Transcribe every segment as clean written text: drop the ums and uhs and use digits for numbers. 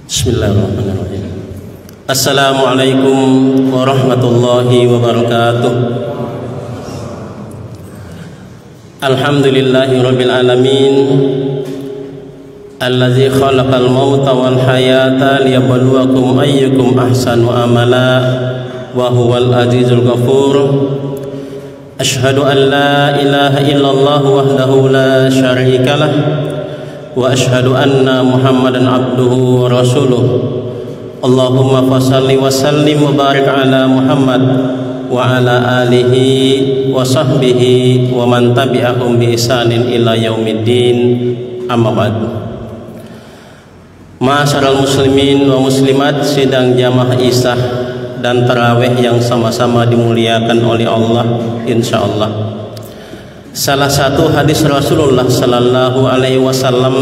Bismillahirrahmanirrahim. Assalamualaikum warahmatullahi wabarakatuh. Alhamdulillahi rabbil alamin, allazi khalaqal mauta wal hayata liyabluwakum ayyukum ahsanu amala wa huwal azizul ghafur. Asyhadu an la ilaha illallah wahdahu la syarikalah wa asyhadu anna Muhammadan abduhu wa rasuluh. Allahumma fassalli wa sallim wa barik ala Muhammad wa ala alihi wa sahbihi wa man tabi'ahum bi ihsanin ila yaumiddin. Amma ba'du. Ma'asyiral muslimin wa muslimat, sidang jamaah Isya dan tarawih yang sama-sama dimuliakan oleh Allah insyaallah. Salah satu hadis Rasulullah sallallahu alaihi wasallam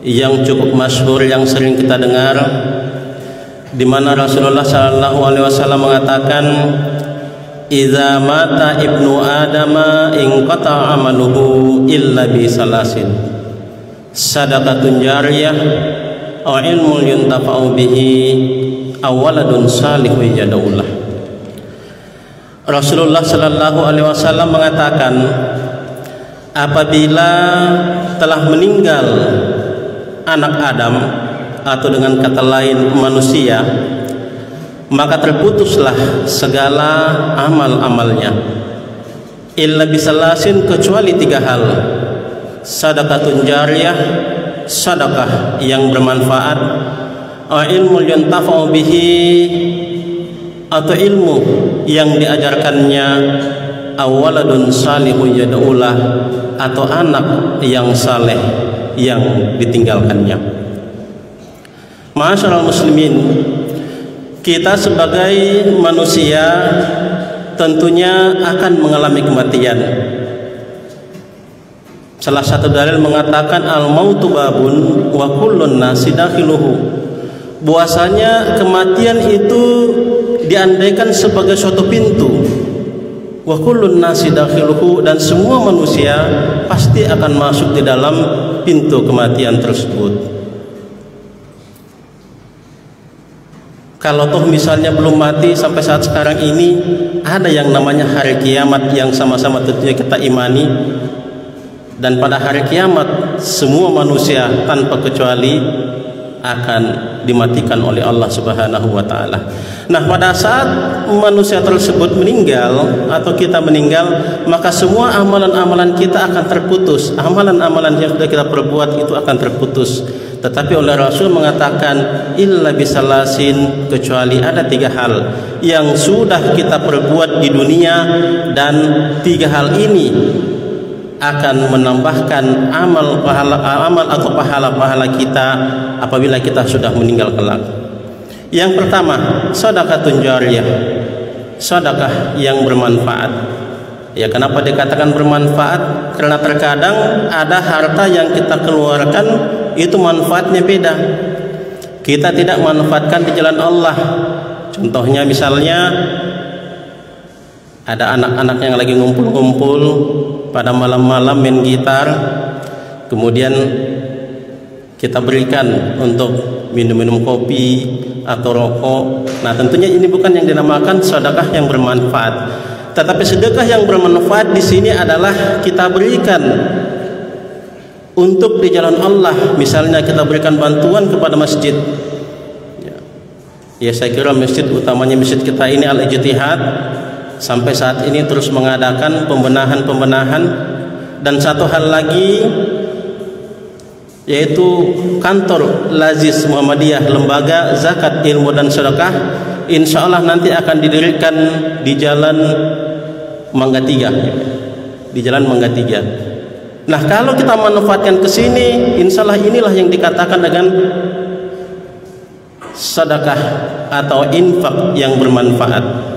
yang cukup masyhur, yang sering kita dengar, di mana Rasulullah sallallahu alaihi wasallam mengatakan, "Idza mata ibnu adama inqata amaluhu illa bi salasin, sadaqatun jariyah aw ilmun yuntafa'u bihi aw waladun salihun yad'ulah." Rasulullah sallallahu alaihi wasallam mengatakan, apabila telah meninggal anak Adam, atau dengan kata lain manusia, maka terputuslah segala amal-amalnya illa bisalasin, kecuali tiga hal: sadaqatun jariyah, sedekah yang bermanfaat, ilmu yuntafa'u bihi, atau ilmu yang diajarkannya, awaladun salihun yad'ulah, atau anak yang saleh yang ditinggalkannya. Ma'asyiral muslimin, kita sebagai manusia tentunya akan mengalami kematian. Salah satu dalil mengatakan al-mautu babun wa kullun nasi dakhiluhu, bahwasanya kematian itu diandaikan sebagai suatu pintu, wa kullun nasi dakhiluhu, dan semua manusia pasti akan masuk di dalam pintu kematian tersebut. Kalau toh misalnya belum mati sampai saat sekarang ini, ada yang namanya hari kiamat yang sama-sama tentunya kita imani, dan pada hari kiamat semua manusia tanpa kecuali akan dimatikan oleh Allah Subhanahu wa taala. Nah, pada saat manusia tersebut meninggal atau kita meninggal, maka semua amalan-amalan kita akan terputus. Amalan-amalan yang sudah kita perbuat itu akan terputus. Tetapi oleh Rasul mengatakan illa bisalasin, kecuali ada tiga hal yang sudah kita perbuat di dunia, dan tiga hal ini akan menambahkan amal atau pahala kita apabila kita sudah meninggal kelak. Yang pertama, sedekahun jariyah, sedekah yang bermanfaat. Ya, kenapa dikatakan bermanfaat? Karena terkadang ada harta yang kita keluarkan itu manfaatnya beda. Kita tidak manfaatkan di jalan Allah. Contohnya misalnya ada anak-anak yang lagi ngumpul-ngumpul pada malam-malam main gitar, kemudian kita berikan untuk minum-minum kopi atau rokok. Nah, tentunya ini bukan yang dinamakan sedekah yang bermanfaat. Tetapi sedekah yang bermanfaat di sini adalah kita berikan untuk di jalan Allah. Misalnya kita berikan bantuan kepada masjid. Ya, saya kira masjid utamanya masjid kita ini Al-Ijtihad sampai saat ini terus mengadakan pembenahan. Dan satu hal lagi, yaitu kantor Lazis Muhammadiyah, lembaga zakat ilmu dan sedekah, insya Allah nanti akan didirikan di Jalan Mangga 3, di Jalan Mangga 3. Nah, kalau kita manfaatkan ke sini, insya Allah inilah yang dikatakan dengan sedekah atau infak yang bermanfaat.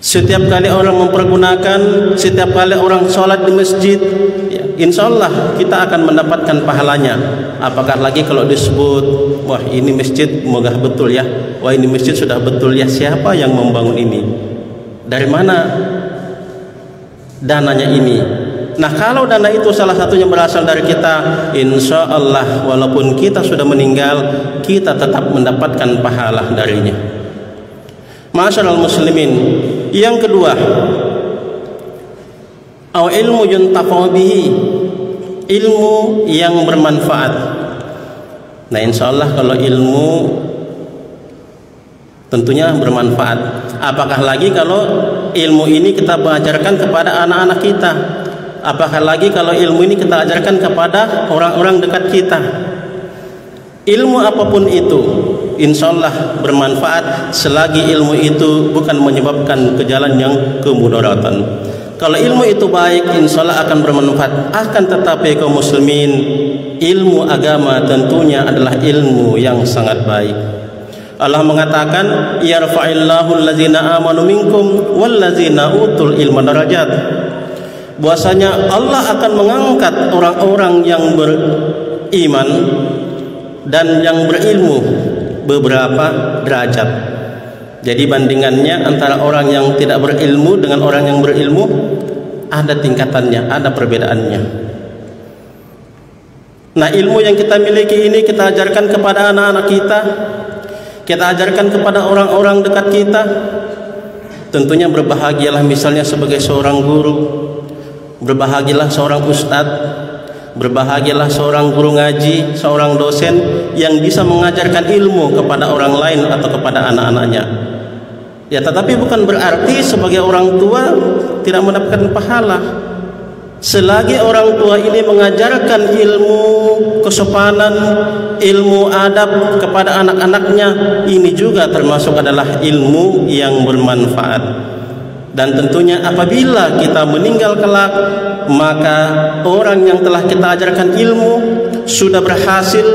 Setiap kali orang mempergunakan, setiap kali orang sholat di masjid, ya, insya Allah kita akan mendapatkan pahalanya. Apakah lagi kalau disebut, wah ini masjid megah betul ya, wah ini masjid sudah betul ya, siapa yang membangun ini, dari mana dananya ini. Nah, kalau dana itu salah satunya berasal dari kita, insya Allah walaupun kita sudah meninggal, kita tetap mendapatkan pahala darinya. Ma'asyiral muslimin, yang kedua, au ilmu yuntafa'u bihi, ilmu yang bermanfaat. Nah, insya Allah kalau ilmu tentunya bermanfaat. Apakah lagi kalau ilmu ini kita mengajarkan kepada anak-anak kita? Apakah lagi kalau ilmu ini kita ajarkan kepada orang-orang dekat kita? Ilmu apapun itu, insya Allah bermanfaat selagi ilmu itu bukan menyebabkan ke jalan yang kemudaratan. Kalau ilmu itu baik, insya Allah akan bermanfaat. Akan tetapi kaum muslimin, ilmu agama tentunya adalah ilmu yang sangat baik. Allah mengatakan, yarfa'illahu allazina amanu minkum wallazina utul ilma darajat. Bahwasanya Allah akan mengangkat orang-orang yang beriman dan yang berilmu beberapa derajat. Jadi bandingannya antara orang yang tidak berilmu dengan orang yang berilmu ada tingkatannya, ada perbedaannya. Nah, ilmu yang kita miliki ini kita ajarkan kepada anak-anak kita ajarkan kepada orang-orang dekat kita. Tentunya berbahagialah misalnya sebagai seorang guru, berbahagialah seorang ustadz, berbahagialah seorang guru ngaji, seorang dosen yang bisa mengajarkan ilmu kepada orang lain atau kepada anak-anaknya. Ya, tetapi bukan berarti sebagai orang tua tidak mendapatkan pahala. Selagi orang tua ini mengajarkan ilmu kesopanan, ilmu adab kepada anak-anaknya, ini juga termasuk adalah ilmu yang bermanfaat. Dan tentunya apabila kita meninggal kelak, maka orang yang telah kita ajarkan ilmu sudah berhasil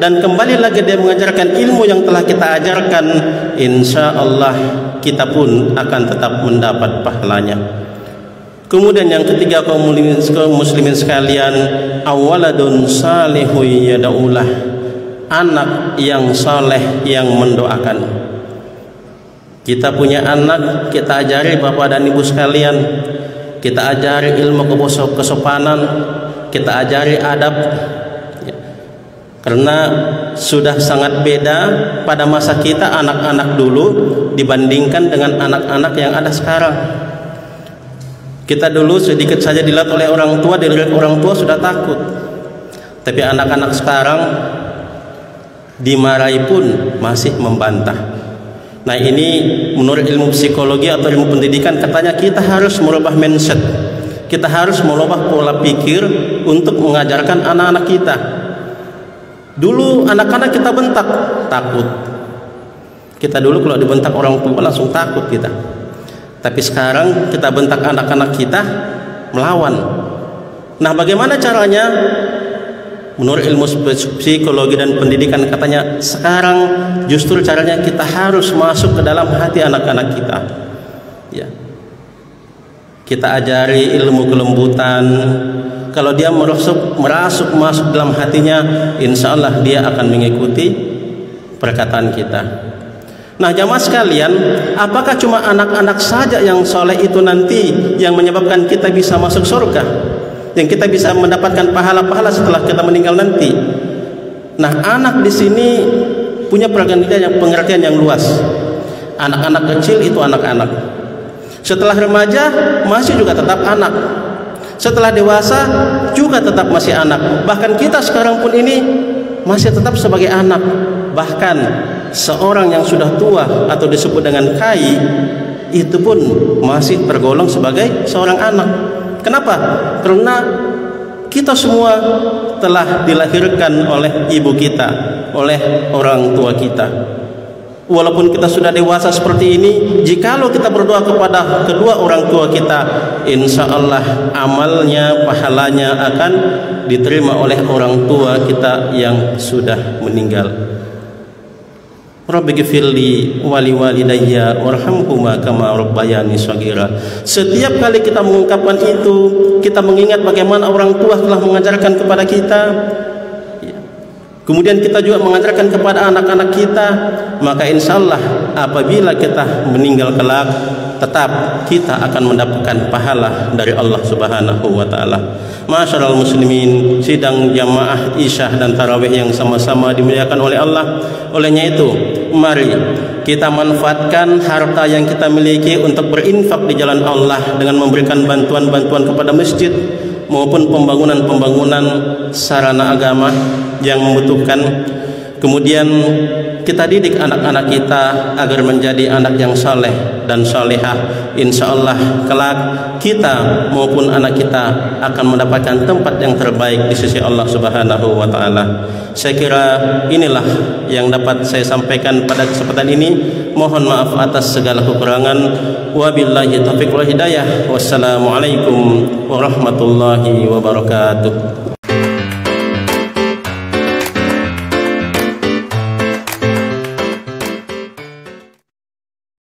dan kembali lagi dia mengajarkan ilmu yang telah kita ajarkan, insya Allah kita pun akan tetap mendapat pahalanya. Kemudian yang ketiga kaum muslimin sekalian, awaladun salihu yad'ulah, anak yang saleh yang mendoakan. Kita punya anak, kita ajari Bapak dan Ibu sekalian, kita ajari ilmu kesopanan, kita ajari adab. Karena sudah sangat beda pada masa kita anak-anak dulu dibandingkan dengan anak-anak yang ada sekarang. Kita dulu sedikit saja dilihat oleh orang tua, dilihat orang tua sudah takut. Tapi anak-anak sekarang dimarahi pun masih membantah. Nah, ini menurut ilmu psikologi atau ilmu pendidikan katanya kita harus merubah mindset. Kita harus merubah pola pikir untuk mengajarkan anak-anak kita. Dulu anak-anak kita bentak, takut. Kita dulu kalau dibentak orang tua langsung takut kita. Tapi sekarang kita bentak anak-anak kita melawan. Nah, bagaimana caranya? Menurut ilmu psikologi dan pendidikan katanya sekarang justru caranya kita harus masuk ke dalam hati anak-anak kita. Ya. Kita ajari ilmu kelembutan. Kalau dia masuk dalam hatinya, insya Allah dia akan mengikuti perkataan kita. Nah, jamaah sekalian, apakah cuma anak-anak saja yang soleh itu nanti yang menyebabkan kita bisa masuk surga, yang kita bisa mendapatkan pahala-pahala setelah kita meninggal nanti? Nah, anak di sini punya pengertian yang luas. Anak-anak kecil itu anak-anak. Setelah remaja masih juga tetap anak. Setelah dewasa juga tetap masih anak. Bahkan kita sekarang pun ini masih tetap sebagai anak. Bahkan seorang yang sudah tua atau disebut dengan kai itu pun masih tergolong sebagai seorang anak. Kenapa? Karena kita semua telah dilahirkan oleh ibu kita, oleh orang tua kita. Walaupun kita sudah dewasa seperti ini, jikalau kita berdoa kepada kedua orang tua kita, insya Allah amalnya, pahalanya akan diterima oleh orang tua kita yang sudah meninggal. Rabbighfirli wali walidayya warhamhuma kama rabbayani shaghira. Setiap kali kita mengungkapkan itu, kita mengingat bagaimana orang tua telah mengajarkan kepada kita. Kemudian kita juga mengajarkan kepada anak-anak kita, maka insya Allah apabila kita meninggal kelak, tetap kita akan mendapatkan pahala dari Allah Subhanahu wa taala. Masyaallah muslimin, sidang jamaah Isya dan tarawih yang sama-sama dimuliakan oleh Allah. Olehnya itu, mari kita manfaatkan harta yang kita miliki untuk berinfak di jalan Allah dengan memberikan bantuan-bantuan kepada masjid maupun pembangunan-pembangunan sarana agama yang membutuhkan. Kemudian kita didik anak-anak kita agar menjadi anak yang saleh dan salehah. Insya Allah kelak kita maupun anak kita akan mendapatkan tempat yang terbaik di sisi Allah Subhanahu wa taala. Saya kira inilah yang dapat saya sampaikan pada kesempatan ini. Mohon maaf atas segala kekurangan. Wabillahi taufiq wal hidayah. Wassalamualaikum warahmatullahi wabarakatuh.